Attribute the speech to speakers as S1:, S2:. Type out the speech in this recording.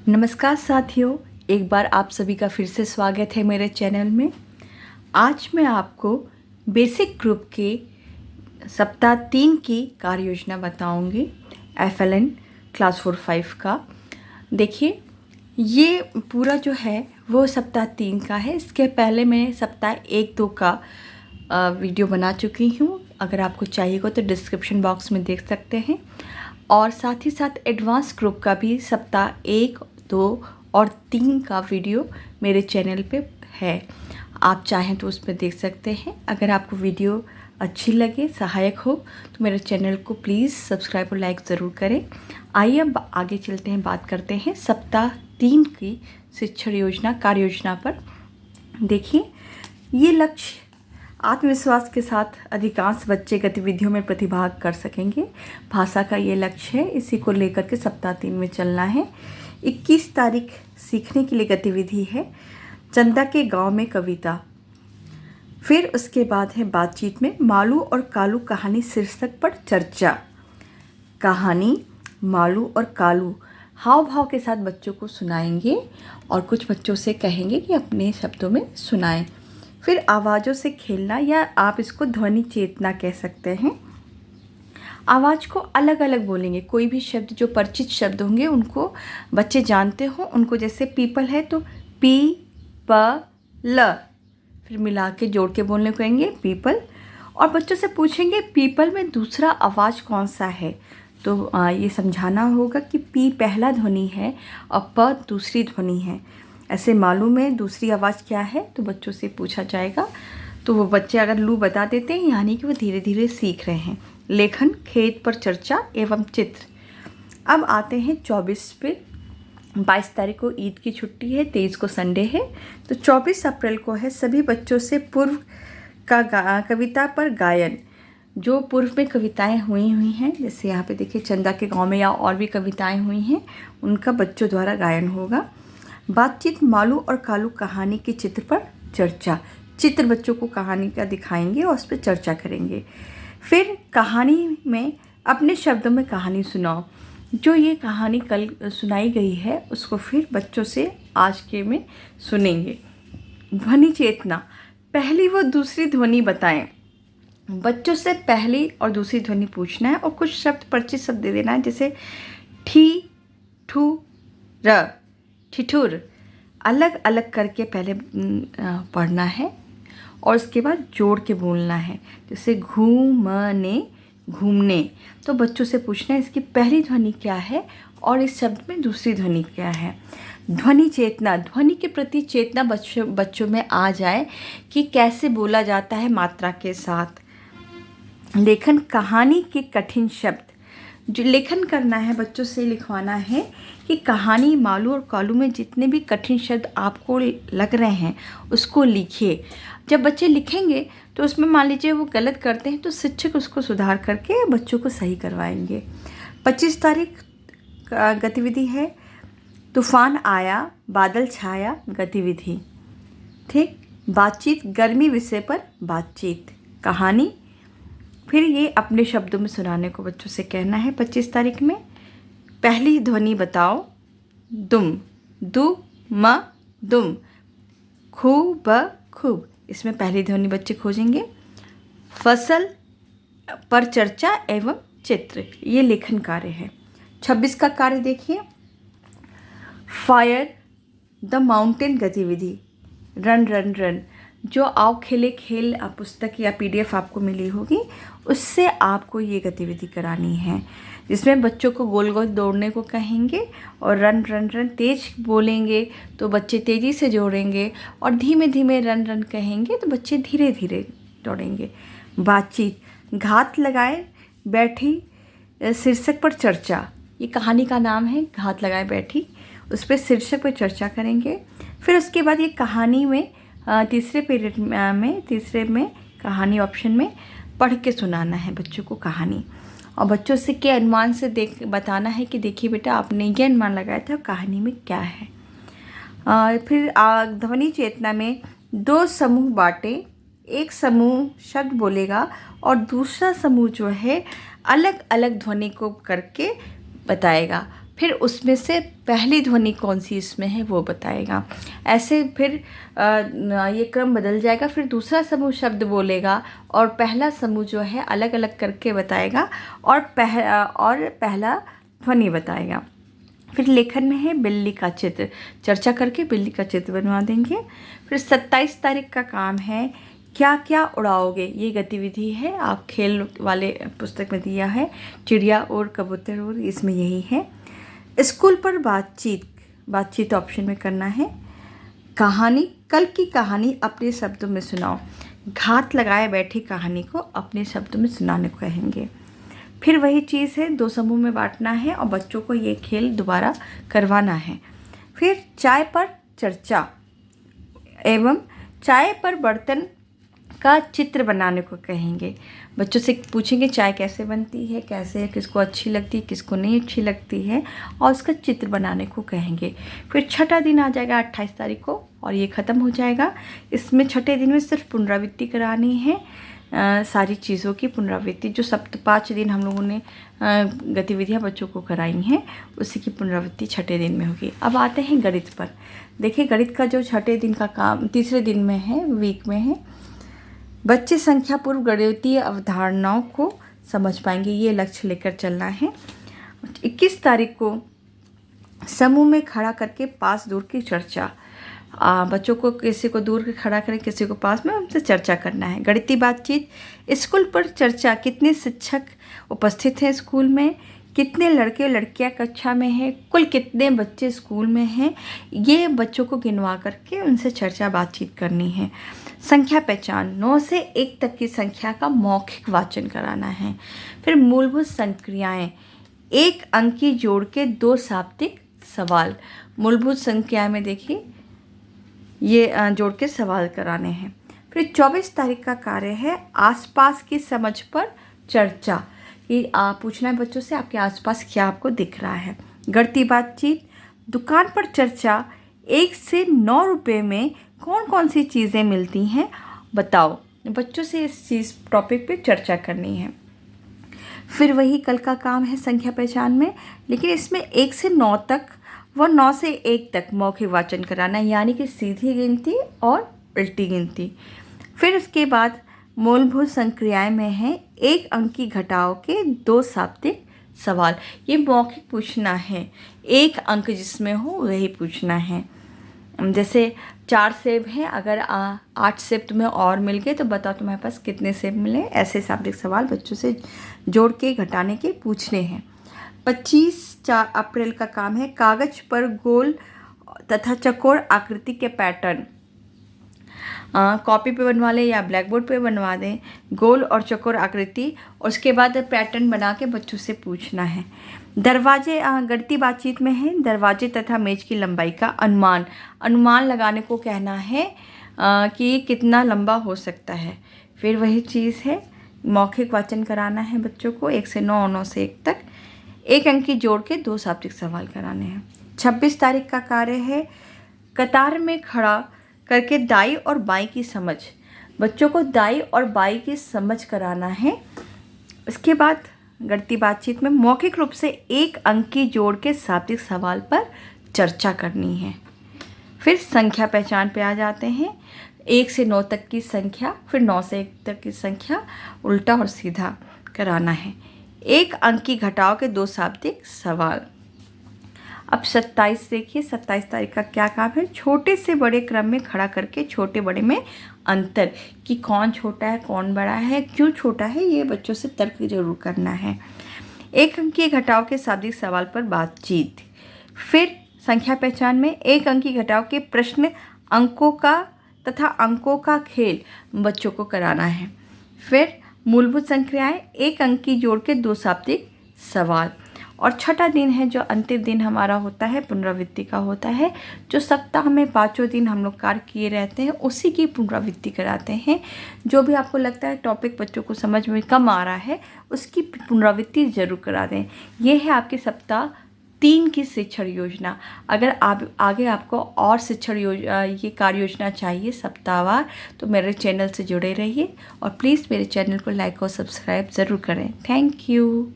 S1: नमस्कार साथियों, एक बार आप सभी का फिर से स्वागत है मेरे चैनल में। आज मैं आपको बेसिक ग्रुप के सप्ताह 3 की कार्य योजना बताऊंगी। FLN क्लास 4-5 का देखिए, ये पूरा जो है वो सप्ताह 3 का है। इसके पहले मैं सप्ताह 1-2 का वीडियो बना चुकी हूँ। अगर आपको चाहिए तो डिस्क्रिप्शन बॉक्स में देख सकते हैं। और साथ ही साथ एडवांस ग्रुप का भी सप्ताह 1, 2 और 3 का वीडियो मेरे चैनल पे है। आप चाहें तो उस पर देख सकते हैं। अगर आपको वीडियो अच्छी लगे, सहायक हो, तो मेरे चैनल को प्लीज़ सब्सक्राइब और लाइक ज़रूर करें। आइए अब आगे चलते हैं, बात करते हैं सप्ताह 3 की शिक्षण योजना कार्य योजना पर। देखिए, ये लक्ष्य आत्मविश्वास के साथ अधिकांश बच्चे गतिविधियों में प्रतिभाग कर सकेंगे। भाषा का ये लक्ष्य है, इसी को लेकर के सप्ताह 3 में चलना है। 21 तारीख सीखने के लिए गतिविधि है चंदा के गांव में कविता। फिर उसके बाद है बातचीत में मालू और कालू कहानी शीर्षक पर चर्चा। कहानी मालू और कालू हाव भाव के साथ बच्चों को सुनाएंगे और कुछ बच्चों से कहेंगे कि अपने शब्दों में सुनाएं। फिर आवाज़ों से खेलना, या आप इसको ध्वनि चेतना कह सकते हैं। आवाज़ को अलग अलग बोलेंगे। कोई भी शब्द जो परिचित शब्द होंगे उनको बच्चे जानते हो, उनको जैसे पीपल है तो पी प ल, फिर मिला के जोड़ के बोलने को कहेंगे पीपल। और बच्चों से पूछेंगे पीपल में दूसरा आवाज़ कौन सा है, तो ये समझाना होगा कि पी पहला ध्वनि है और प दूसरी ध्वनि है। ऐसे मालूम है दूसरी आवाज़ क्या है, तो बच्चों से पूछा जाएगा। तो वो बच्चे अगर लू बता देते हैं, यानी कि वो धीरे धीरे सीख रहे हैं। लेखन, खेत पर चर्चा एवं चित्र। अब आते हैं 24 पे। 22 तारीख को ईद की छुट्टी है, 23 को संडे है, तो 24 अप्रैल को है सभी बच्चों से पूर्व का कविता पर गायन। जो पूर्व में कविताएं हुई हैं, जैसे यहाँ पे देखिए चंदा के गांव में, या और भी कविताएं हुई हैं, उनका बच्चों द्वारा गायन होगा। बातचीत मालू और कालू कहानी के चित्र पर चर्चा। चित्र बच्चों को कहानी का दिखाएंगे और उस पर चर्चा करेंगे। फिर कहानी में अपने शब्दों में कहानी सुनाओ। जो ये कहानी कल सुनाई गई है उसको फिर बच्चों से आज के में सुनेंगे। ध्वनि चेतना, पहली व दूसरी ध्वनि बताएं। बच्चों से पहली और दूसरी ध्वनि पूछना है और कुछ शब्द परिचित शब्द दे देना है, जैसे ठी, ठू, र, ठिठुर। अलग अलग करके पहले पढ़ना है और उसके बाद जोड़ के बोलना है, जैसे घूमने, घूमने। तो बच्चों से पूछना है इसकी पहली ध्वनि क्या है और इस शब्द में दूसरी ध्वनि क्या है। ध्वनि चेतना, ध्वनि के प्रति चेतना बच्चों में आ जाए कि कैसे बोला जाता है मात्रा के साथ। लेखन, कहानी के कठिन शब्द। जो लेखन करना है, बच्चों से लिखवाना है कि कहानी मालू और कालू में जितने भी कठिन शब्द आपको लग रहे हैं उसको लिखिए। जब बच्चे लिखेंगे तो उसमें मान लीजिए वो गलत करते हैं तो शिक्षक उसको सुधार करके बच्चों को सही करवाएंगे। 25 तारीख का गतिविधि है तूफान आया बादल छाया गतिविधि। ठीक, बातचीत, गर्मी विषय पर बातचीत। कहानी, फिर ये अपने शब्दों में सुनाने को बच्चों से कहना है 25 तारीख में। पहली ध्वनि बताओ, दुम, दु म दुम, खूब खूब। इसमें पहली ध्वनि बच्चे खोजेंगे। फसल पर चर्चा एवं चित्र, ये लेखन कार्य है। 26 का कार्य देखिए, फायर द माउंटेन गतिविधि। रन रन रन, जो आओ खेले खेल पुस्तक या PDF आपको मिली होगी, उससे आपको ये गतिविधि करानी है, जिसमें बच्चों को गोल गोल दौड़ने को कहेंगे और रन रन रन तेज बोलेंगे तो बच्चे तेज़ी से दौड़ेंगे और धीमे धीमे रन रन कहेंगे तो बच्चे धीरे धीरे दौड़ेंगे। बातचीत, घात लगाए बैठी शीर्षक पर चर्चा। ये कहानी का नाम है, घात लगाए बैठी, उस पर शीर्षक पर चर्चा करेंगे। फिर उसके बाद ये कहानी में तीसरे पीरियड में, तीसरे में कहानी ऑप्शन में पढ़ के सुनाना है बच्चों को कहानी, और बच्चों से के अनुमान से बताना है कि देखिए बेटा आपने ये अनुमान लगाया था कहानी में क्या है। फिर ध्वनि चेतना में 2 समूह बांटे। एक समूह शब्द बोलेगा और दूसरा समूह जो है अलग अलग ध्वनि को करके बताएगा। फिर उसमें से पहली ध्वनि कौन सी इसमें है वो बताएगा। ऐसे फिर ये क्रम बदल जाएगा। फिर दूसरा समूह शब्द बोलेगा और पहला समूह जो है अलग अलग करके बताएगा और पहला ध्वनि बताएगा। फिर लेखन में है बिल्ली का चित्र, चर्चा करके बिल्ली का चित्र बनवा देंगे। फिर 27 तारीख का काम है क्या क्या उड़ाओगे, ये गतिविधि है, आप खेल वाले पुस्तक में दिया है, चिड़िया और कबूतर और इसमें यही है। स्कूल पर बातचीत ऑप्शन में करना है। कहानी, कल की कहानी अपने शब्दों में सुनाओ, घात लगाए बैठी कहानी को अपने शब्दों में सुनाने को कहेंगे। फिर वही चीज़ है, 2 समूह में बांटना है और बच्चों को ये खेल दोबारा करवाना है। फिर चाय पर चर्चा एवं चाय पर बर्तन का चित्र बनाने को कहेंगे। बच्चों से पूछेंगे चाय कैसे बनती है, कैसे, किसको अच्छी लगती है, किसको नहीं अच्छी लगती है, और उसका चित्र बनाने को कहेंगे। फिर छठा दिन आ जाएगा 28 तारीख को और ये ख़त्म हो जाएगा। इसमें छठे दिन में सिर्फ पुनरावृत्ति करानी है, सारी चीज़ों की पुनरावृत्ति जो 5 दिन हम लोगों ने गतिविधियाँ बच्चों को कराई हैं उसी की पुनरावृत्ति छठे दिन में होगी। अब आते हैं गणित पर। देखिए गणित का जो छठे दिन का काम तीसरे दिन में है, वीक में है, बच्चे संख्या पूर्व गणितीय अवधारणाओं को समझ पाएंगे, ये लक्ष्य लेकर चलना है। 21 तारीख को समूह में खड़ा करके पास दूर की चर्चा, बच्चों को किसी को दूर खड़ा करें, किसी को पास में, उनसे चर्चा करना है। गणितीय बातचीत, स्कूल पर चर्चा, कितने शिक्षक उपस्थित हैं स्कूल में, कितने लड़के और लड़कियां कक्षा में हैं, कुल कितने बच्चे स्कूल में हैं, ये बच्चों को गिनवा करके उनसे चर्चा बातचीत करनी है। संख्या पहचान, 9 से 1 तक की संख्या का मौखिक वाचन कराना है। फिर मूलभूत संक्रियाएं, 1 अंकी जोड़ के 2 शाब्दिक सवाल, मूलभूत संख्या में देखिए ये जोड़ के सवाल कराने हैं। फिर 24 तारीख का कार्य है आसपास की समझ पर चर्चा, कि पूछना है बच्चों से आपके आसपास क्या आपको दिख रहा है। गणितीय बातचीत, दुकान पर चर्चा, 1 से 9 रुपये में कौन कौन सी चीज़ें मिलती हैं बताओ, बच्चों से इस टॉपिक पे चर्चा करनी है। फिर वही कल का काम है संख्या पहचान में, लेकिन इसमें 1 से 9 तक व 9 से 1 तक मौखिक वाचन कराना है, यानी कि सीधी गिनती और उल्टी गिनती। फिर उसके बाद मूलभूत संक्रियाएं में है 1 अंकी घटाव के 2 शाब्दिक सवाल, ये मौखिक पूछना है, 1 अंक जिसमें हो वही पूछना है। जैसे 4 सेब हैं, अगर 8 सेब तुम्हें और मिल गए तो बताओ तुम्हारे पास कितने सेब मिले, ऐसे शाब्दिक सवाल बच्चों से जोड़ के घटाने के पूछने हैं। 25 अप्रैल का काम है कागज पर गोल तथा चौकोर आकृति के पैटर्न, कॉपी पे बनवा लें या ब्लैक बोर्ड पे बनवा दें, गोल और चौकोर आकृति, और उसके बाद पैटर्न बना के बच्चों से पूछना है। दरवाजे, गणितीय बातचीत में है दरवाजे तथा मेज की लंबाई का अनुमान लगाने को कहना है कि कितना लंबा हो सकता है। फिर वही चीज़ है मौखिक वाचन कराना है बच्चों को 1 से 9, 9 से 1 तक, 1 अंक की जोड़ के 2 शाब्दिक सवाल कराने हैं। 26 तारीख का कार्य है कतार में खड़ा करके दाई और बाई की समझ, बच्चों को दाई और बाई की समझ कराना है। इसके बाद गणितीय बातचीत में मौखिक रूप से 1 अंक की जोड़ के शाब्दिक सवाल पर चर्चा करनी है। फिर संख्या पहचान पे आ जाते हैं, 1 से 9 तक की संख्या, फिर 9 से 1 तक की संख्या उल्टा और सीधा कराना है। 1 अंक की घटाव के 2 शाब्दिक सवाल। अब 27 देखिए, 27 तारीख का क्या काम है, छोटे से बड़े क्रम में खड़ा करके छोटे बड़े में अंतर, कि कौन छोटा है कौन बड़ा है, क्यों छोटा है, ये बच्चों से तर्क जरूर करना है। 1 अंक के घटाव के शाब्दिक सवाल पर बातचीत। फिर संख्या पहचान में 1 अंक की घटाव के प्रश्न, अंकों का तथा अंकों का खेल बच्चों को कराना है। फिर मूलभूत संख्याएं, 1 अंक की जोड़ के 2 शाब्दिक सवाल। और छठा दिन है जो अंतिम दिन हमारा होता है, पुनरावृत्ति का होता है, जो सप्ताह में 5 दिन हम लोग कार्य किए रहते हैं उसी की पुनरावृत्ति कराते हैं। जो भी आपको लगता है टॉपिक बच्चों को समझ में कम आ रहा है उसकी पुनरावृत्ति ज़रूर करा दें। ये है आपके सप्ताह 3 की शिक्षण योजना। अगर आप आगे आपको और शिक्षण ये कार्य योजना चाहिए सप्ताहवार, तो मेरे चैनल से जुड़े रहिए और प्लीज़ मेरे चैनल को लाइक और सब्सक्राइब ज़रूर करें। Thank you.